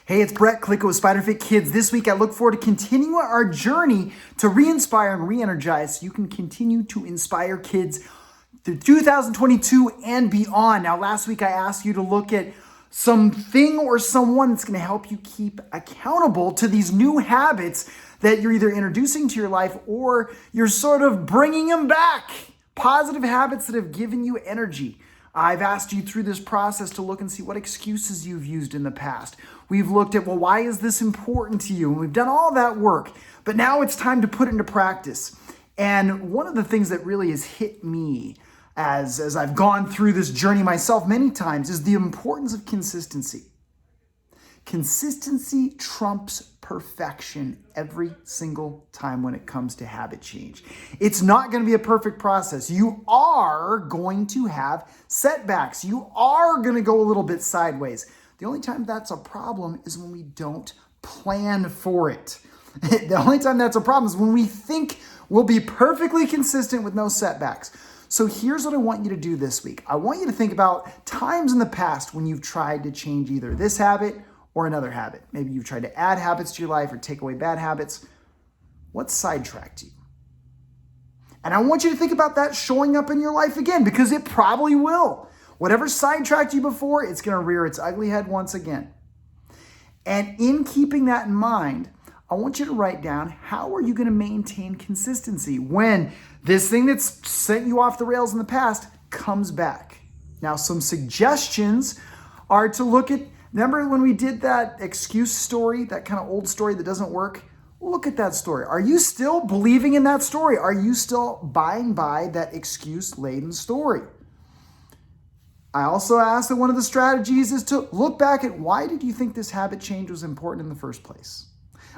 Hey, it's Brett Klicko with SpiderFit Kids. This week, I look forward to continuing our journey to re-inspire and re-energize so you can continue to inspire kids through 2022 and beyond. Now, last week, I asked you to look at something or someone that's going to help you keep accountable to these new habits that you're either introducing to your life or you're sort of bringing them back. Positive habits that have given you energy. I've asked you through this process to look and see what excuses you've used in the past. We've looked at, well, why is this important to you? And we've done all that work, but now it's time to put it into practice. And one of the things that really has hit me as I've gone through this journey myself many times is the importance of consistency. Consistency trumps perfection every single time when it comes to habit change. It's not going to be a perfect process. You are going to have setbacks. You are going to go a little bit sideways. The only time that's a problem is when we don't plan for it. The only time that's a problem is when we think we'll be perfectly consistent with no setbacks. So here's what I want you to do this week. I want you to think about times in the past when you've tried to change either this habit or another habit. Maybe you've tried to add habits to your life or take away bad habits. What sidetracked you? And I want you to think about that showing up in your life again, because it probably will. Whatever sidetracked you before, it's going to rear its ugly head once again. And in keeping that in mind, I want you to write down, how are you going to maintain consistency when this thing that's sent you off the rails in the past comes back? Now, some suggestions are to look at, remember when we did that excuse story, that kind of old story that doesn't work? Look at that story. Are you still believing in that story? Are you still buying by that excuse-laden story? I also asked that one of the strategies is to look back at, why did you think this habit change was important in the first place?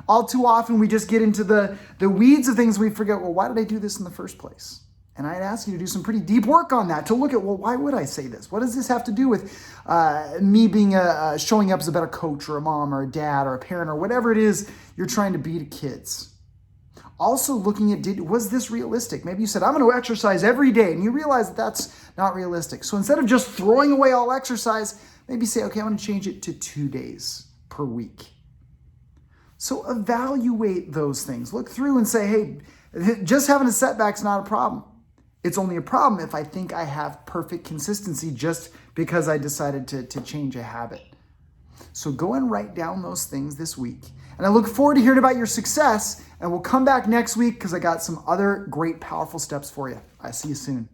All too often, we just get into the weeds of things. We forget, well, why did I do this in the first place? And I'd ask you to do some pretty deep work on that, to look at, well, why would I say this? What does this have to do with me being showing up as a better coach or a mom or a dad or a parent or whatever it is you're trying to be to kids? Also looking at, was this realistic? Maybe you said, I'm going to exercise every day, and you realize that that's not realistic. So instead of just throwing away all exercise, maybe say, okay, I'm going to change it to 2 days per week. So evaluate those things. Look through and say, hey, just having a setback's not a problem. It's only a problem if I think I have perfect consistency just because I decided to change a habit. So go and write down those things this week. And I look forward to hearing about your success. And we'll come back next week because I got some other great, powerful steps for you. I see you soon.